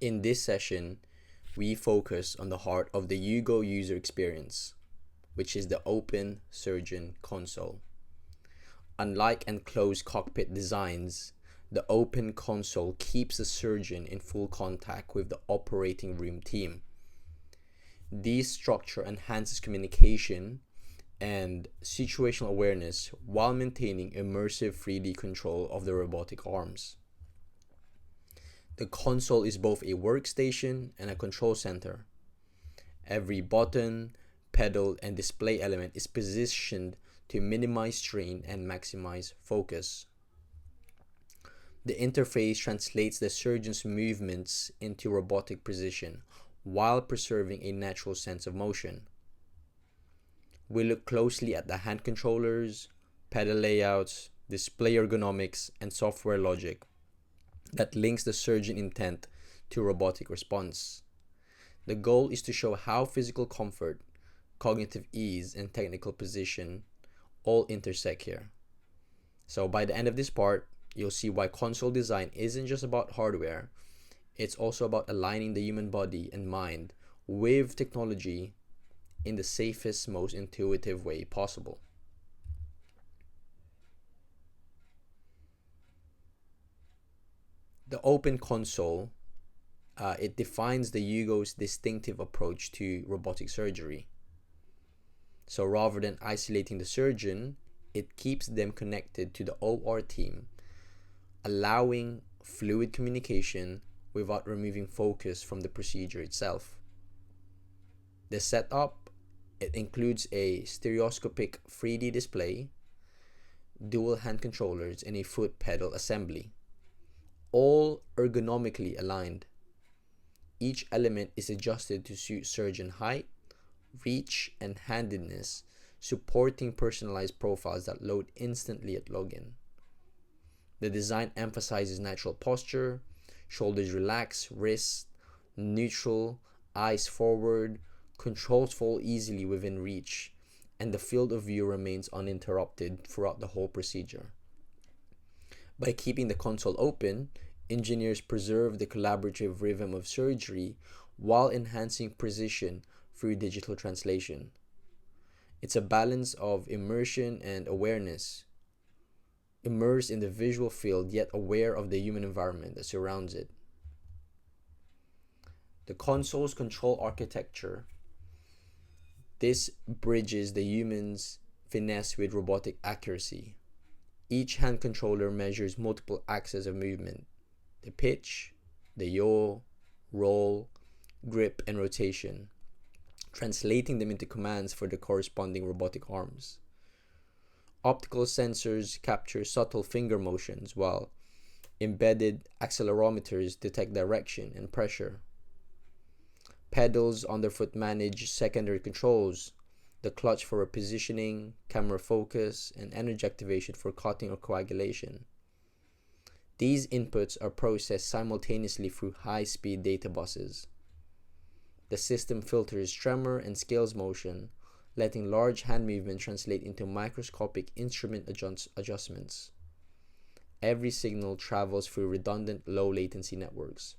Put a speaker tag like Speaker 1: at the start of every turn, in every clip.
Speaker 1: In this session, we focus on the heart of the Hugo user experience, which is the open surgeon console. Unlike enclosed cockpit designs, the open console keeps the surgeon in full contact with the operating room team. This structure enhances communication and situational awareness while maintaining immersive 3D control of the robotic arms. The console is both a workstation and a control center. Every button, pedal, and display element is positioned to minimize strain and maximize focus. The interface translates the surgeon's movements into robotic precision while preserving a natural sense of motion. We look closely at the hand controllers, pedal layouts, display ergonomics, and software logic that links the surgeon intent to robotic response. The goal is to show how physical comfort, cognitive ease, and technical precision all intersect here. So by the end of this part, you'll see why console design isn't just about hardware, it's also about aligning the human body and mind with technology in the safest, most intuitive way possible. The open console, it defines the Hugo's distinctive approach to robotic surgery. So rather than isolating the surgeon, it keeps them connected to the OR team, allowing fluid communication without removing focus from the procedure itself. The setup, it includes a stereoscopic 3D display, dual hand controllers, and a foot pedal assembly, all ergonomically aligned. Each element is adjusted to suit surgeon height, reach, and handedness, supporting personalized profiles that load instantly at login. The design emphasizes natural posture, shoulders relaxed, wrists neutral, eyes forward, controls fall easily within reach, and the field of view remains uninterrupted throughout the whole procedure. By keeping the console open, engineers preserve the collaborative rhythm of surgery while enhancing precision through digital translation. It's a balance of immersion and awareness, immersed in the visual field yet aware of the human environment that surrounds it. The console's control architecture, this bridges the human's finesse with robotic accuracy. Each hand controller measures multiple axes of movement: the pitch, the yaw, roll, grip, and rotation, translating them into commands for the corresponding robotic arms. Optical sensors capture subtle finger motions, while embedded accelerometers detect direction and pressure. Pedals underfoot manage secondary controls, the clutch for repositioning, camera focus, and energy activation for cutting or coagulation. These inputs are processed simultaneously through high-speed data buses. The system filters tremor and scales motion, letting large hand movement translate into microscopic instrument adjustments. Every signal travels through redundant low-latency networks,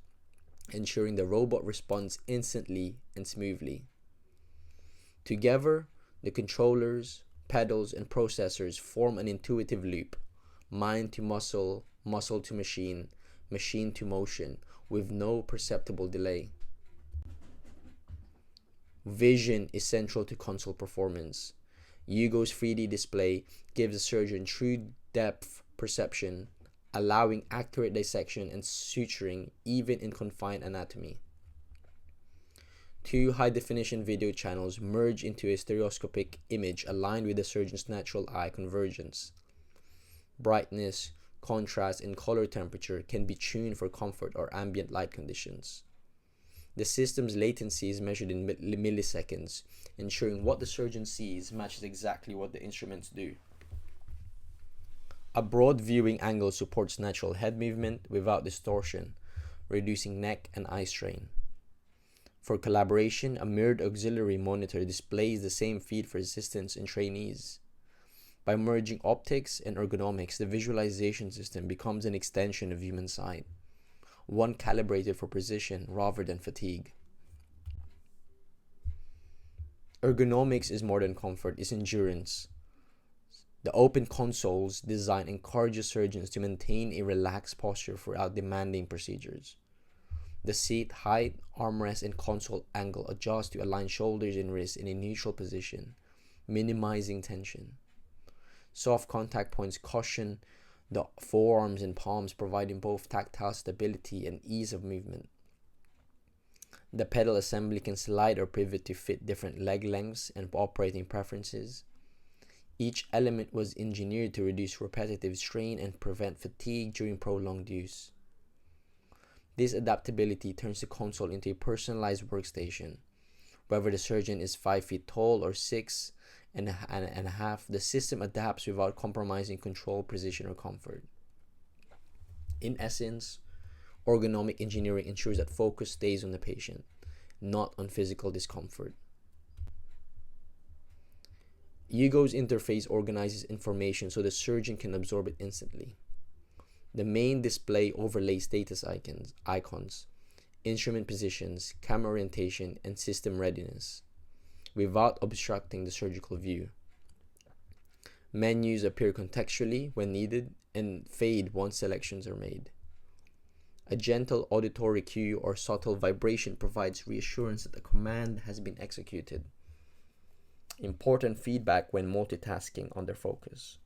Speaker 1: ensuring the robot responds instantly and smoothly. Together, the controllers, pedals, and processors form an intuitive loop: mind to muscle, muscle to machine, machine to motion, with no perceptible delay. Vision is central to console performance. Hugo's 3D display gives the surgeon true depth perception, allowing accurate dissection and suturing even in confined anatomy. Two high-definition video channels merge into a stereoscopic image aligned with the surgeon's natural eye convergence. Brightness, contrast, and color temperature can be tuned for comfort or ambient light conditions. The system's latency is measured in milliseconds, ensuring what the surgeon sees matches exactly what the instruments do. A broad viewing angle supports natural head movement without distortion, reducing neck and eye strain. For collaboration, a mirrored auxiliary monitor displays the same feed for assistants and trainees. By merging optics and ergonomics, the visualization system becomes an extension of human sight, one calibrated for precision rather than fatigue. Ergonomics is more than comfort, it's endurance. The open console's design encourages surgeons to maintain a relaxed posture throughout demanding procedures. The seat height, armrest, and console angle adjust to align shoulders and wrists in a neutral position, minimizing tension. Soft contact points cushion the forearms and palms, providing both tactile stability and ease of movement. The pedal assembly can slide or pivot to fit different leg lengths and operating preferences. Each element was engineered to reduce repetitive strain and prevent fatigue during prolonged use. This adaptability turns the console into a personalized workstation. Whether the surgeon is 5 feet tall or 6.5, the system adapts without compromising control, precision, or comfort. In essence, ergonomic engineering ensures that focus stays on the patient, not on physical discomfort. Hugo's interface organizes information so the surgeon can absorb it instantly. The main display overlays status icons, instrument positions, camera orientation, and system readiness, without obstructing the surgical view. Menus appear contextually when needed and fade once selections are made. A gentle auditory cue or subtle vibration provides reassurance that the command has been executed. Important feedback when multitasking under focus.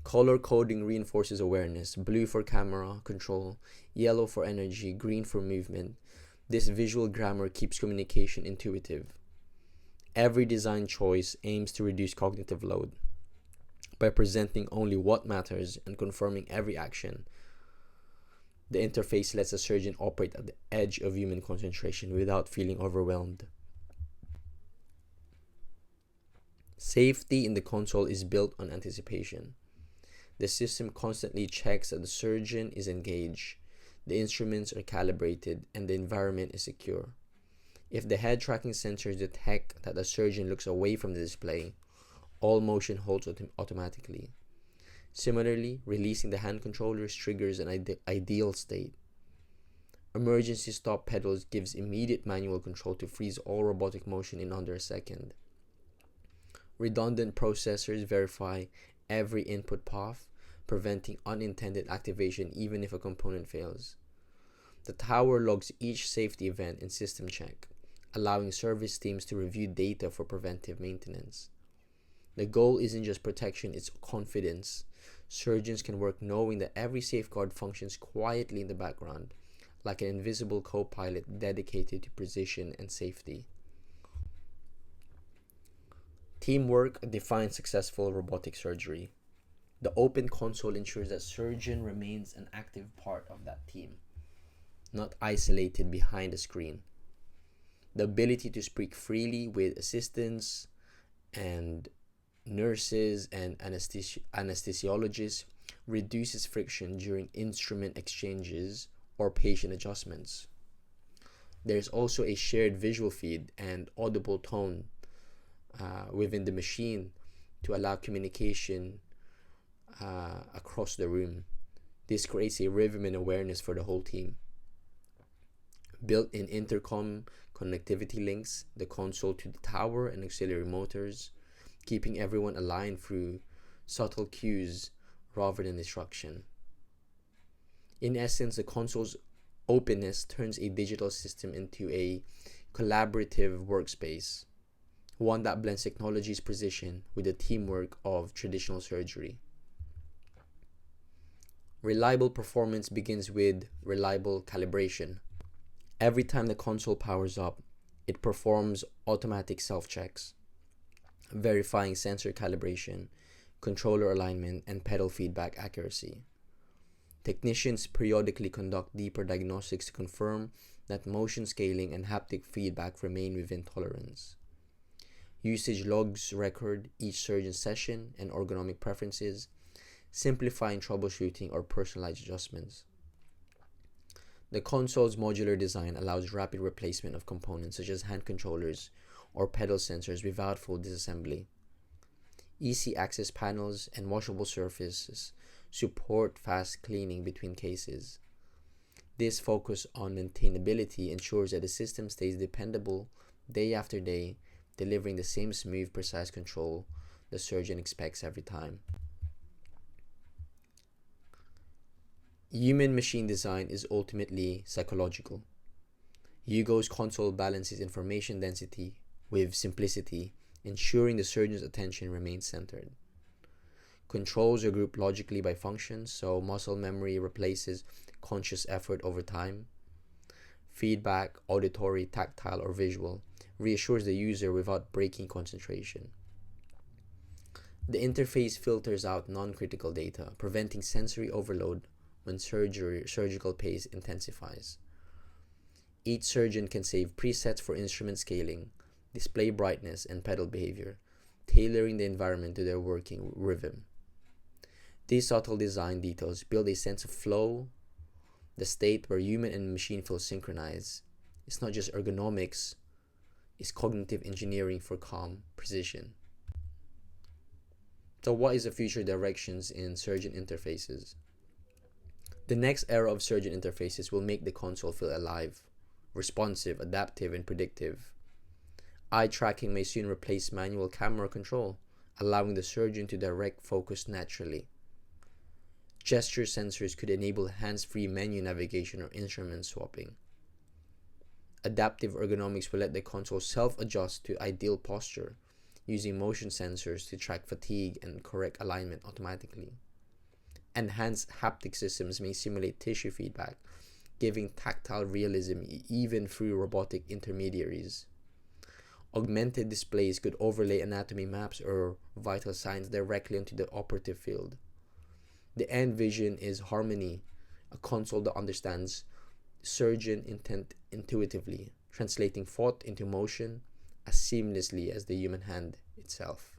Speaker 1: Color coding reinforces awareness: blue for camera control, yellow for energy, green for movement. This visual grammar keeps communication intuitive. Every design choice aims to reduce cognitive load. By presenting only what matters and confirming every action, the interface lets the surgeon operate at the edge of human concentration without feeling overwhelmed. Safety in the console is built on anticipation. The system constantly checks that the surgeon is engaged, the instruments are calibrated, and the environment is secure. If the head tracking sensors detect that the surgeon looks away from the display, all motion holds automatically. Similarly, releasing the hand controllers triggers an ideal state. Emergency stop pedals gives immediate manual control to freeze all robotic motion in under a second. Redundant processors verify every input path, preventing unintended activation even if a component fails. The tower logs each safety event in system check, allowing service teams to review data for preventive maintenance. The goal isn't just protection, it's confidence. Surgeons can work knowing that every safeguard functions quietly in the background, like an invisible co-pilot dedicated to precision and safety. Teamwork defines successful robotic surgery. The open console ensures that surgeon remains an active part of that team, not isolated behind a screen. The ability to speak freely with assistants and nurses and anesthesiologists reduces friction during instrument exchanges or patient adjustments. There is also a shared visual feed and audible tone within the machine to allow communication across the room. This creates a rhythm and awareness for the whole team. Built-in intercom connectivity links the console to the tower and auxiliary motors, keeping everyone aligned through subtle cues rather than instruction. In essence, the console's openness turns a digital system into a collaborative workspace, one that blends technology's precision with the teamwork of traditional surgery. Reliable performance begins with reliable calibration. Every time the console powers up, it performs automatic self-checks, verifying sensor calibration, controller alignment, and pedal feedback accuracy. Technicians periodically conduct deeper diagnostics to confirm that motion scaling and haptic feedback remain within tolerance. Usage logs record each surgeon's session and ergonomic preferences, simplifying troubleshooting or personalized adjustments. The console's modular design allows rapid replacement of components such as hand controllers or pedal sensors without full disassembly. Easy access panels and washable surfaces support fast cleaning between cases. This focus on maintainability ensures that the system stays dependable day after day, delivering the same smooth, precise control the surgeon expects every time. Human machine design is ultimately psychological. Hugo's console balances information density with simplicity, ensuring the surgeon's attention remains centered. Controls are grouped logically by function, so muscle memory replaces conscious effort over time. Feedback, auditory, tactile, or visual, reassures the user without breaking concentration. The interface filters out non-critical data, preventing sensory overload when surgical pace intensifies. Each surgeon can save presets for instrument scaling, display brightness, and pedal behavior, tailoring the environment to their working rhythm. These subtle design details build a sense of flow, the state where human and machine feel synchronized. It's not just ergonomics, it's cognitive engineering for calm precision. So what is the future directions in surgeon interfaces? The next era of surgeon interfaces will make the console feel alive, responsive, adaptive, and predictive. Eye tracking may soon replace manual camera control, allowing the surgeon to direct focus naturally. Gesture sensors could enable hands-free menu navigation or instrument swapping. Adaptive ergonomics will let the console self-adjust to ideal posture, using motion sensors to track fatigue and correct alignment automatically. Enhanced haptic systems may simulate tissue feedback, giving tactile realism even through robotic intermediaries. Augmented displays could overlay anatomy maps or vital signs directly onto the operative field. The end vision is harmony, a console that understands surgeon intent intuitively, translating thought into motion as seamlessly as the human hand itself.